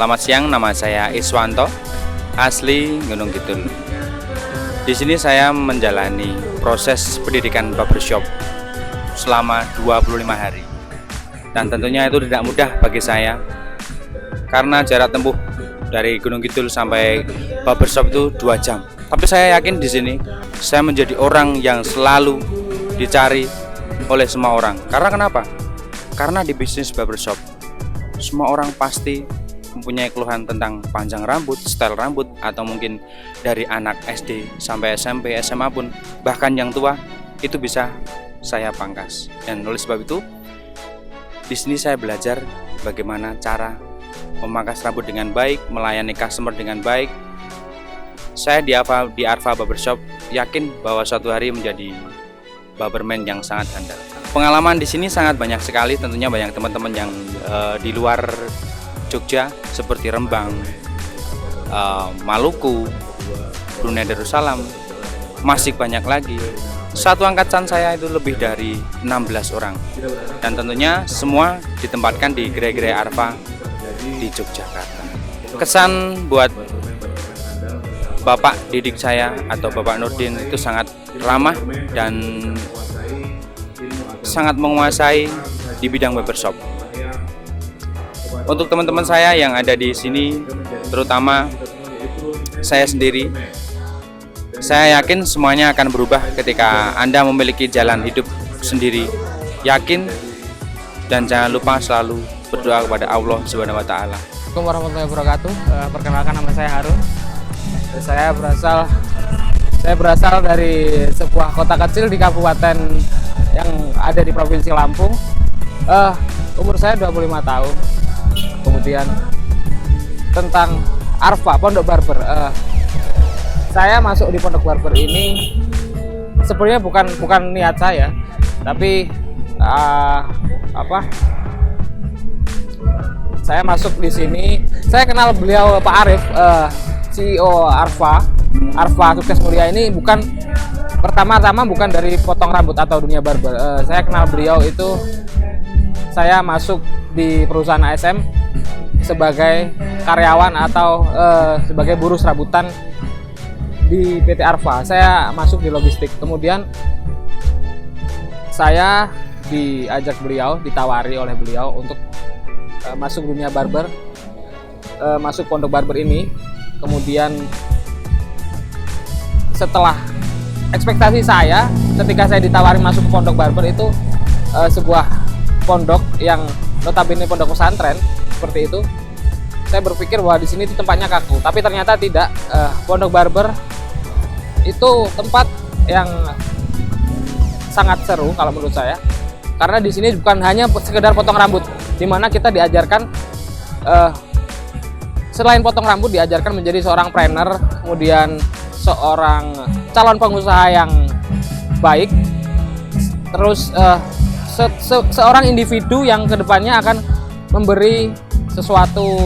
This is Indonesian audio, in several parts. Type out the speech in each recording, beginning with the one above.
Selamat siang, nama saya Iswanto, asli Gunung Kidul. Di sini saya menjalani proses pendidikan barbershop selama 25 hari. Dan tentunya itu tidak mudah bagi saya karena jarak tempuh dari Gunung Kidul sampai barbershop itu 2 jam. Tapi saya yakin di sini saya menjadi orang yang selalu dicari oleh semua orang. Karena kenapa? Karena di bisnis barbershop semua orang pasti mempunyai keluhan tentang panjang rambut, style rambut, atau mungkin dari anak SD sampai SMP, SMA pun, bahkan yang tua itu bisa saya pangkas. Dan oleh sebab itu, di sini saya belajar bagaimana cara memangkas rambut dengan baik, melayani customer dengan baik. Saya di Arfa Barbershop yakin bahwa suatu hari menjadi barberman yang sangat handal. Pengalaman di sini sangat banyak sekali, tentunya banyak teman-teman yang di luar Jogja seperti Rembang, Maluku, Brunei Darussalam, masih banyak lagi. Satu angkatan saya itu lebih dari 16 orang, dan tentunya semua ditempatkan di gerai-gerai Arfa di Yogyakarta. Kesan buat Bapak didik saya atau Bapak Nurdin itu sangat ramah dan sangat menguasai di bidang barbershop. Untuk teman-teman saya yang ada di sini, terutama saya sendiri, saya yakin semuanya akan berubah ketika Anda memiliki jalan hidup sendiri. Yakin dan jangan lupa selalu berdoa kepada Allah Subhanahu wa taala. Assalamualaikum warahmatullahi wabarakatuh. Perkenalkan, nama saya Harun. Saya berasal dari sebuah kota kecil di kabupaten yang ada di Provinsi Lampung. Umur saya 25 tahun. Kemudian tentang Arfa, Pondok Barber. Saya masuk di Pondok Barber ini sebenarnya bukan niat saya, tapi saya masuk di sini. Saya kenal beliau Pak Arif, CEO Arfa Sukses Mulia ini bukan pertama-tama bukan dari potong rambut atau dunia barber. Saya kenal beliau itu saya masuk di perusahaan ASM sebagai karyawan atau sebagai buruh serabutan di PT Arfa. Saya masuk di logistik. Kemudian saya diajak beliau, ditawari oleh beliau untuk masuk dunia barber, masuk Pondok Barber ini. Kemudian setelah ekspektasi saya ketika saya ditawari masuk ke Pondok Barber itu sebuah pondok yang notabene pondok pesantren seperti itu. Saya berpikir bahwa di sini itu tempatnya kaku, tapi ternyata tidak. Pondok Barber itu tempat yang sangat seru kalau menurut saya, karena di sini bukan hanya sekedar potong rambut, di mana kita diajarkan selain potong rambut diajarkan menjadi seorang trainer, kemudian seorang calon pengusaha yang baik, terus seorang individu yang kedepannya akan memberi sesuatu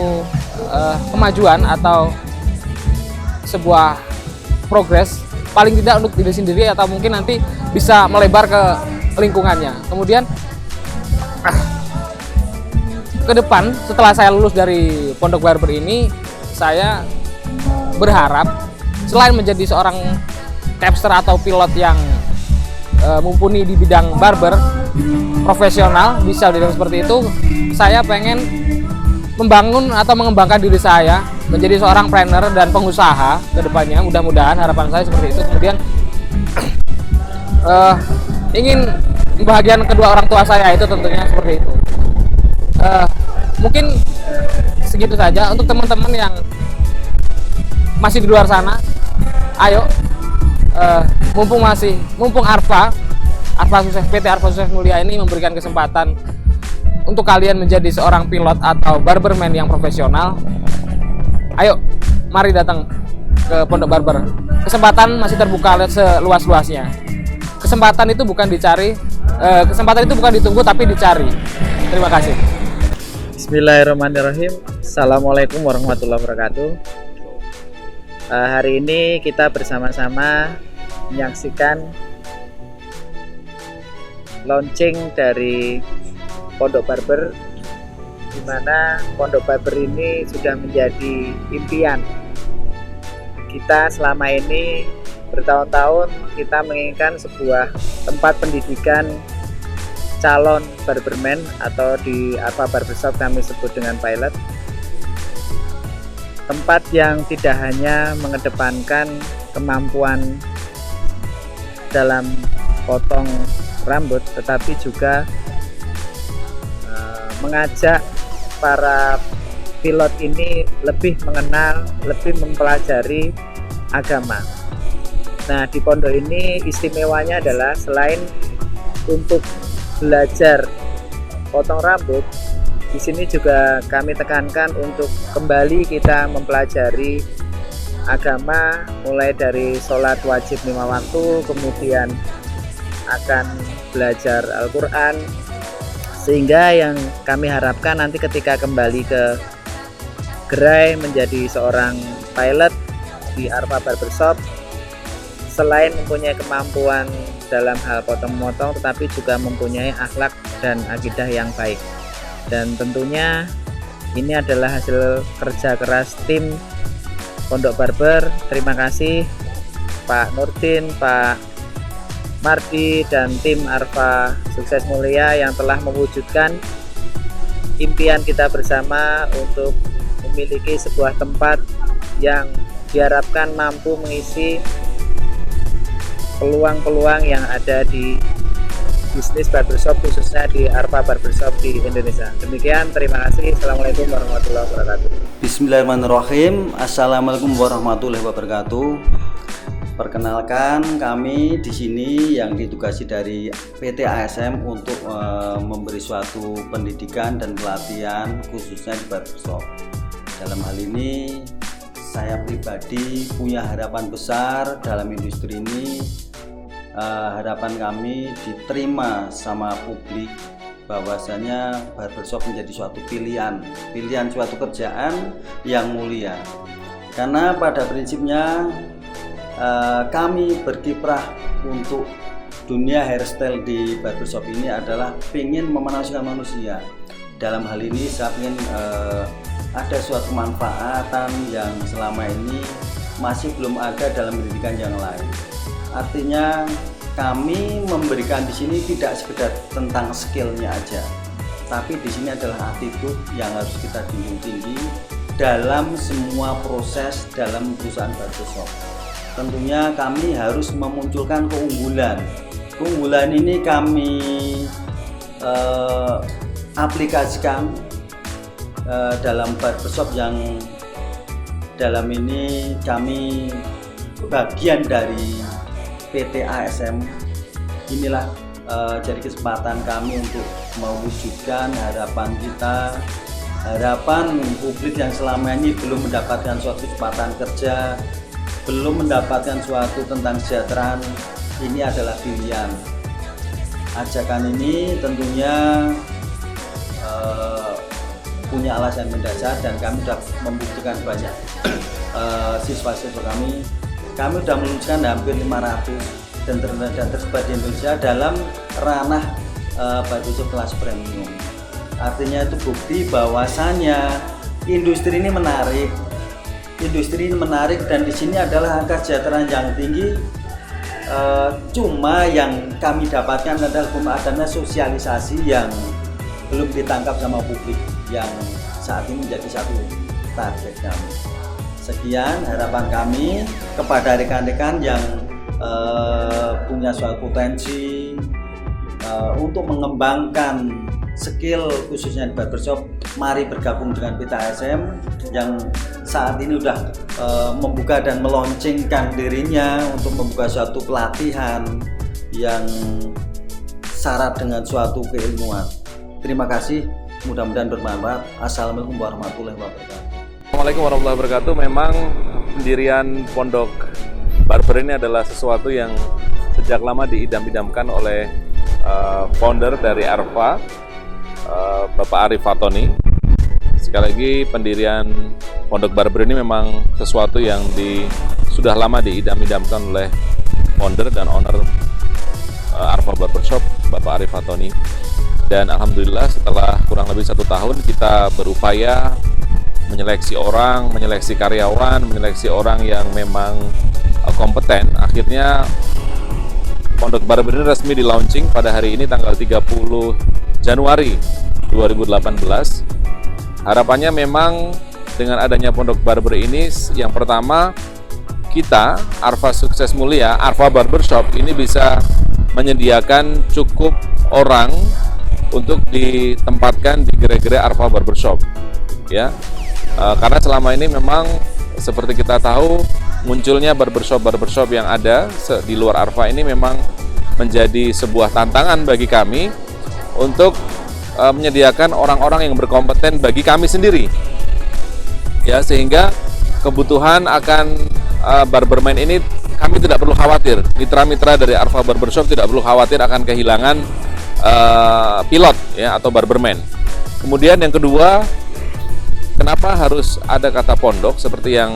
kemajuan atau sebuah progres paling tidak untuk diri sendiri atau mungkin nanti bisa melebar ke lingkungannya. Kemudian ke depan setelah saya lulus dari Pondok Barber ini, saya berharap selain menjadi seorang capster atau pilot yang mumpuni di bidang barber profesional, bisa dibilang seperti itu, saya pengen membangun atau mengembangkan diri saya menjadi seorang trainer dan pengusaha ke depannya. Mudah-mudahan harapan saya seperti itu. Kemudian ingin membahagiakan kedua orang tua saya, itu tentunya seperti itu. Mungkin segitu saja untuk teman-teman yang masih di luar sana. Ayo, mumpung PT Arfa Sukses Mulia ini memberikan kesempatan untuk kalian menjadi seorang pilot atau barberman yang profesional. Ayo, mari datang ke Pondok Barber. Kesempatan masih terbuka seluas-luasnya. Kesempatan itu bukan dicari, kesempatan itu bukan ditunggu tapi dicari. Terima kasih. Bismillahirrahmanirrahim. Assalamualaikum warahmatullahi wabarakatuh. Hari ini kita bersama-sama menyaksikan launching dari Pondok Barber di mana Pondok Barber ini sudah menjadi impian kita selama ini. Bertahun-tahun kita menginginkan sebuah tempat pendidikan calon barberman, atau di Arfa Barbershop kami sebut dengan pilot. Tempat yang tidak hanya mengedepankan kemampuan dalam potong rambut, tetapi juga mengajak para pilot ini lebih mengenal, lebih mempelajari agama. Nah, di pondok ini istimewanya adalah selain untuk belajar potong rambut, di sini juga kami tekankan untuk kembali kita mempelajari agama, mulai dari sholat wajib 5 waktu, kemudian akan belajar Al-Quran, sehingga yang kami harapkan nanti ketika kembali ke gerai menjadi seorang pilot di Arfa Barbershop, selain mempunyai kemampuan dalam hal potong-motong, tetapi juga mempunyai akhlak dan akidah yang baik. Dan tentunya ini adalah hasil kerja keras tim Pondok Barber. Terima kasih Pak Nurdin, Pak Mardi, dan tim Arfa Sukses Mulia yang telah mewujudkan impian kita bersama untuk memiliki sebuah tempat yang diharapkan mampu mengisi peluang-peluang yang ada di bisnis barbershop, khususnya di Arfa Barbershop di Indonesia. Demikian, terima kasih. Assalamualaikum warahmatullahi wabarakatuh. Bismillahirrahmanirrahim. Assalamualaikum warahmatullahi wabarakatuh. Perkenalkan, kami di sini yang ditugasi dari PT ASM untuk memberi suatu pendidikan dan pelatihan khususnya di barbershop. Dalam hal ini saya pribadi punya harapan besar dalam industri ini. Harapan kami diterima sama publik bahwasanya barbershop menjadi suatu pilihan suatu kerjaan yang mulia. Karena pada prinsipnya kami berkiprah untuk dunia hairstyle di barbershop ini adalah ingin memanusiakan manusia. Dalam hal ini saya ingin ada suatu manfaatan yang selama ini masih belum ada dalam pendidikan yang lain. Artinya kami memberikan di sini tidak sekedar tentang skillnya aja, tapi di sini adalah attitude yang harus kita junjung tinggi dalam semua proses dalam perusahaan barbershop. Tentunya kami harus memunculkan keunggulan. Keunggulan ini kami aplikasikan dalam barbershop yang dalam ini kami bagian dari PT ASM. Inilah jadi kesempatan kami untuk mewujudkan harapan kita, harapan publik yang selama ini belum mendapatkan suatu kesempatan kerja, belum mendapatkan suatu tentang kesejahteraan. Ini adalah pilihan. Ajakan ini tentunya punya alasan mendasar, dan kami sudah membuktikan banyak siswa-siswa kami sudah meluluskan hampir 500 dan tersebar di Indonesia dalam ranah barbershop kelas premium. Artinya itu bukti bahwasanya industri ini menarik. Dan di sini adalah angka kesejahteraan yang tinggi. Cuma yang kami dapatkan adalah belum adanya sosialisasi yang belum ditangkap sama publik, yang saat ini menjadi satu target kami. Sekian harapan kami kepada rekan-rekan yang punya suatu potensi untuk mengembangkan skill khususnya di barbershop. Mari bergabung dengan PT ASM yang saat ini sudah membuka dan meluncurkan dirinya untuk membuka suatu pelatihan yang syarat dengan suatu keilmuan. Terima kasih, mudah-mudahan bermanfaat. Assalamualaikum warahmatullahi wabarakatuh. Assalamualaikum warahmatullahi wabarakatuh. Memang pendirian Pondok Barber ini adalah sesuatu yang sejak lama diidam-idamkan oleh founder dari Arfa, Bapak Arif Fatoni. Sekali lagi, pendirian Pondok Barber ini memang sesuatu yang sudah lama diidam-idamkan oleh founder dan owner Arfa Barbershop, Bapak Arif Fatoni. Dan alhamdulillah setelah kurang lebih 1 tahun kita berupaya menyeleksi orang, menyeleksi karyawan, menyeleksi orang yang memang kompeten. Akhirnya Pondok Barber ini resmi di launching pada hari ini tanggal 30 Januari 2018. Harapannya memang dengan adanya Pondok Barber ini, yang pertama kita, Arfa Sukses Mulia, Arfa Barbershop ini bisa menyediakan cukup orang untuk ditempatkan di gerai-gerai Arfa Barbershop, ya. Karena selama ini memang seperti kita tahu munculnya barbershop yang ada di luar Arfa ini memang menjadi sebuah tantangan bagi kami untuk menyediakan orang-orang yang berkompeten bagi kami sendiri, ya, sehingga kebutuhan akan barberman ini kami tidak perlu khawatir. Mitra-mitra dari Arfa Barbershop tidak perlu khawatir akan kehilangan pilot, ya, atau barberman. Kemudian yang kedua, kenapa harus ada kata pondok seperti yang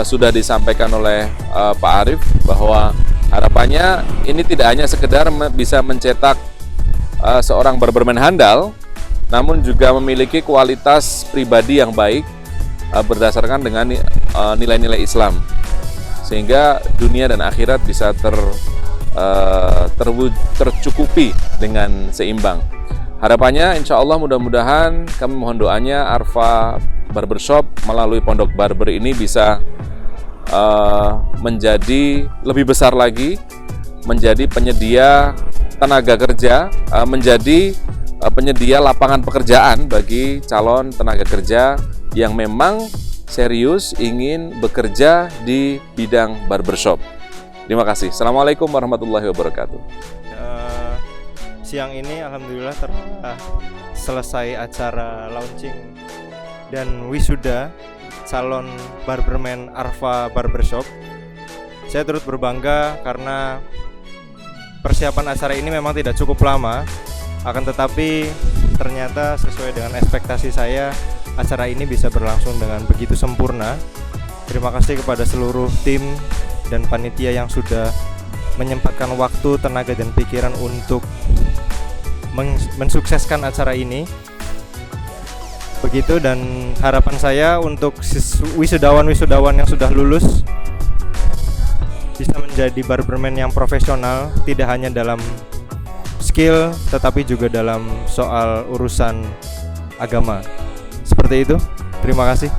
sudah disampaikan oleh Pak Arif, bahwa harapannya ini tidak hanya sekedar bisa mencetak seorang barberman handal, namun juga memiliki kualitas pribadi yang baik berdasarkan dengan nilai-nilai Islam, sehingga dunia dan akhirat bisa tercukupi dengan seimbang. Harapannya insya Allah mudah-mudahan kami mohon doanya Arfa Barbershop melalui Pondok Barber ini bisa menjadi lebih besar lagi, menjadi penyedia tenaga kerja, menjadi penyedia lapangan pekerjaan bagi calon tenaga kerja yang memang serius ingin bekerja di bidang barbershop. Terima kasih. Assalamualaikum warahmatullahi wabarakatuh. Siang ini alhamdulillah telah selesai acara launching dan wisuda calon barberman Arfa Barbershop. Saya turut berbangga karena persiapan acara ini memang tidak cukup lama, akan tetapi ternyata sesuai dengan ekspektasi saya, acara ini bisa berlangsung dengan begitu sempurna. Terima kasih kepada seluruh tim dan panitia yang sudah menyempatkan waktu, tenaga, dan pikiran untuk mensukseskan acara ini. Begitu, dan harapan saya untuk wisudawan-wisudawan yang sudah lulus bisa menjadi barberman yang profesional, tidak hanya dalam skill tetapi juga dalam soal urusan agama. Seperti itu. Terima kasih.